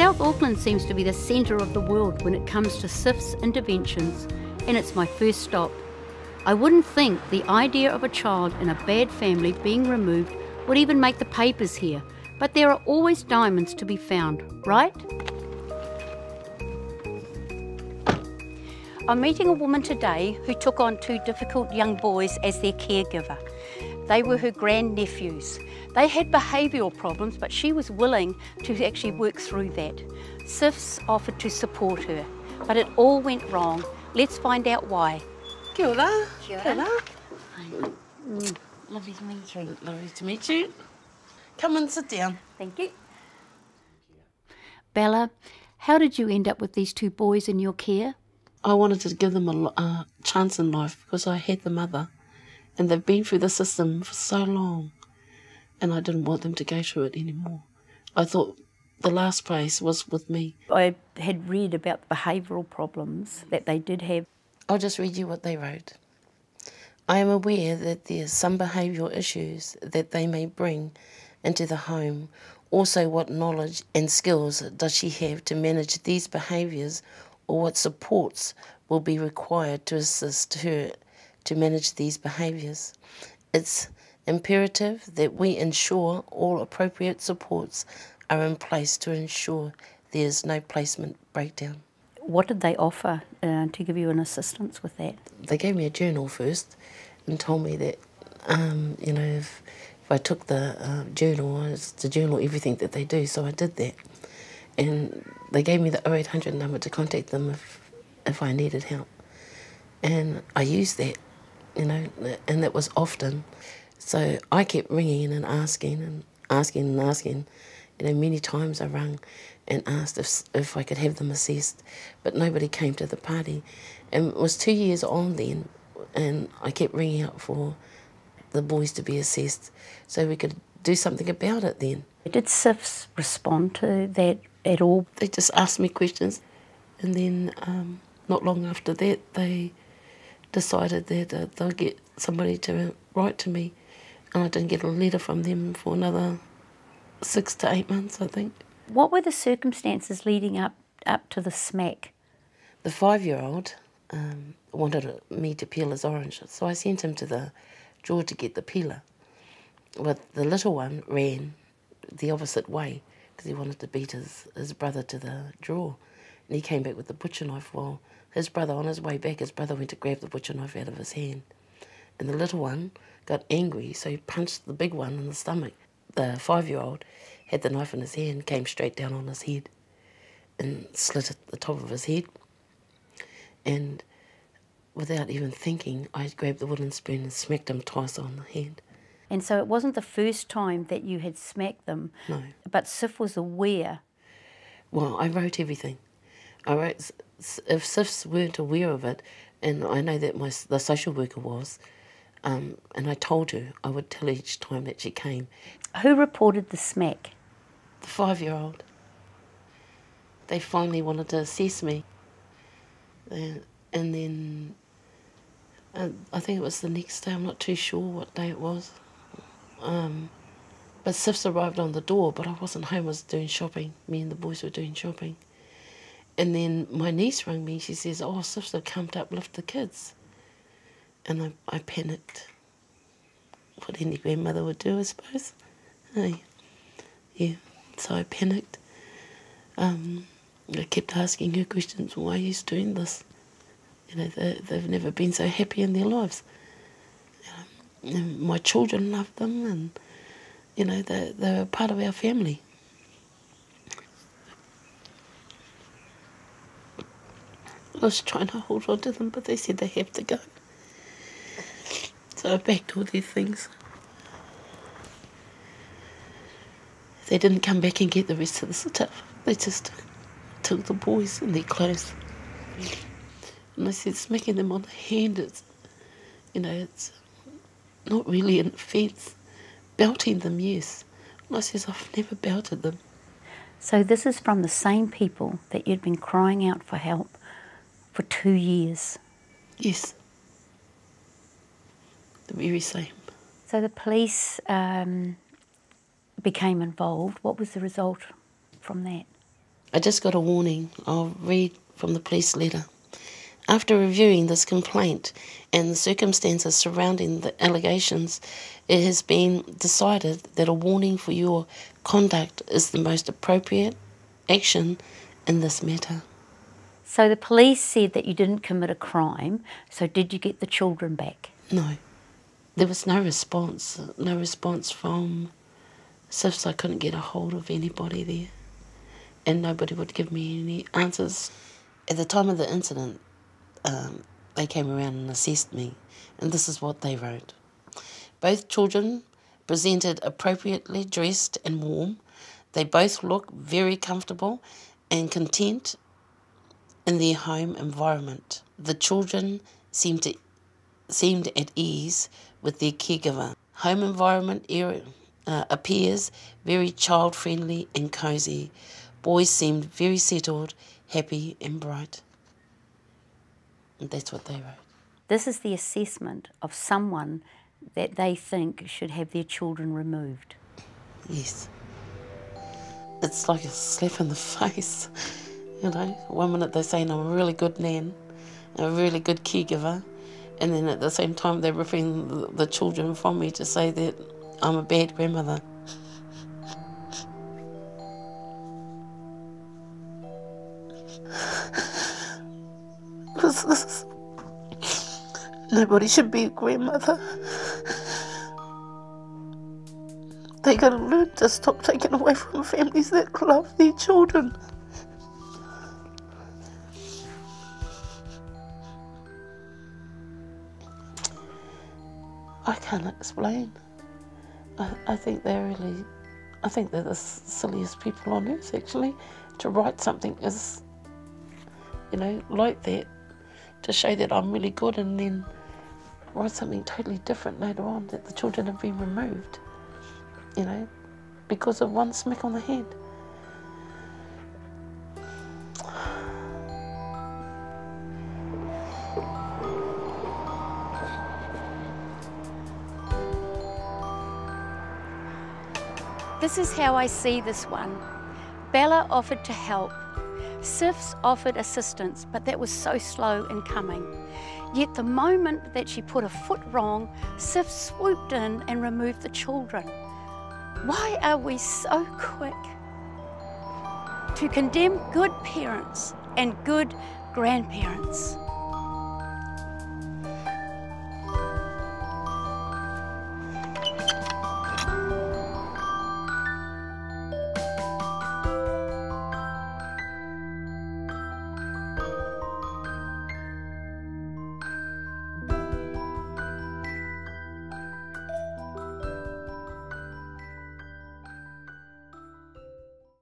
South Auckland seems to be the centre of the world when it comes to SIF's interventions, and it's my first stop. I wouldn't think the idea of a child in a bad family being removed would even make the papers here, but there are always diamonds to be found, right? I'm meeting a woman today who took on 2 difficult young boys as their caregiver. They were her grandnephews. They had behavioural problems, but she was willing to actually work through that. SIFs offered to support her, but it all went wrong. Let's find out why. Kia ora. Kia ora. Kia ora. Lovely to meet you. Lovely to meet you. Come and sit down. Thank you. Bella, how did you end up with these 2 boys in your care? I wanted to give them a chance in life because I had the mother and they've been through the system for so long and I didn't want them to go through it anymore. I thought the last place was with me. I had read about the behavioural problems that they did have. I'll just read you what they wrote. I am aware that there are some behavioural issues that they may bring into the home. Also, what knowledge and skills does she have to manage these behaviours, or what supports will be required to assist her to manage these behaviours? It's imperative that we ensure all appropriate supports are in place to ensure there is no placement breakdown. What did they offer to give you an assistance with that? They gave me a journal first and told me that, you know, if I took the journal, I was to journal everything that they do, so I did that. And they gave me the 0800 number to contact them if I needed help. And I used that, you know, and that was often. So I kept ringing in and asking and asking and asking. You know, many times I rang and asked if I could have them assessed, but nobody came to the party. And it was 2 years on then, and I kept ringing up for the boys to be assessed so we could do something about it then. Did SIFs respond to that at all? They just asked me questions, and then not long after that they decided that they'll get somebody to write to me, and I didn't get a letter from them for another 6 to 8 months, I think. What were the circumstances leading up to the smack? The 5-year-old wanted me to peel his orange, so I sent him to the drawer to get the peeler. But the little one ran the opposite way because he wanted to beat his brother to the drawer. And he came back with the butcher knife. Well, his brother, on his way back, his brother went to grab the butcher knife out of his hand. And the little one got angry, so he punched the big one in the stomach. The 5-year-old had the knife in his hand, came straight down on his head and slit at the top of his head. And without even thinking, I grabbed the wooden spoon and smacked him twice on the head. And so it wasn't the first time that you had smacked them, No. but SIF was aware. Well, I wrote everything. I wrote, if SIFs weren't aware of it, and I know that the social worker was, and I told her, I would tell her each time that she came. Who reported the smack? The 5-year-old. They finally wanted to assess me. And then, I think it was the next day, I'm not too sure what day it was. But SIFs arrived on the door, but I wasn't home, I was doing shopping. Me and the boys were doing shopping. And then my niece rang me, she says, oh, SIFs have come to uplift the kids. And I panicked. What any grandmother would do, I suppose. Hey. Yeah, so I panicked. I kept asking her questions, why are you doing this? You know, they've never been so happy in their lives. And my children loved them, and, you know, they're part of our family. I was trying to hold on to them, but they said they have to go. So I backed all their things. They didn't come back and get the rest of the stuff. They just took the boys and their clothes. And I said, smacking them on the hand, it's, you know, it's not really an offence. Belting them, yes. And I says, I've never belted them. So this is from the same people that you'd been crying out for help for 2 years? Yes. The very same. So the police became involved. What was the result from that? I just got a warning. I'll read from the police letter. After reviewing this complaint and the circumstances surrounding the allegations, it has been decided that a warning for your conduct is the most appropriate action in this matter. So the police said that you didn't commit a crime, so did you get the children back? No. There was no response from SIFs. I couldn't get a hold of anybody there, and nobody would give me any answers. At the time of the incident, they came around and assessed me, and this is what they wrote. Both children presented appropriately dressed and warm. They both look very comfortable and content in their home environment. The children seemed at ease with their caregiver. Home environment appears very child-friendly and cosy. Boys seemed very settled, happy and bright. And that's what they wrote. This is the assessment of someone that they think should have their children removed. Yes. It's like a slap in the face. You know, one minute they're saying I'm a really good nan, a really good caregiver, and then at the same time they're ripping the children from me to say that I'm a bad grandmother. Nobody should be a grandmother. They gotta learn to stop taking away from families that love their children. I can't explain. I think they're the silliest people on earth, actually, to write something as, you know, like that, to show that I'm really good, and then write something totally different later on, that the children have been removed, you know, because of one smack on the head. This is how I see this one. Bella offered to help. SIFs offered assistance, but that was so slow in coming. Yet the moment that she put a foot wrong, SIFs swooped in and removed the children. Why are we so quick to condemn good parents and good grandparents?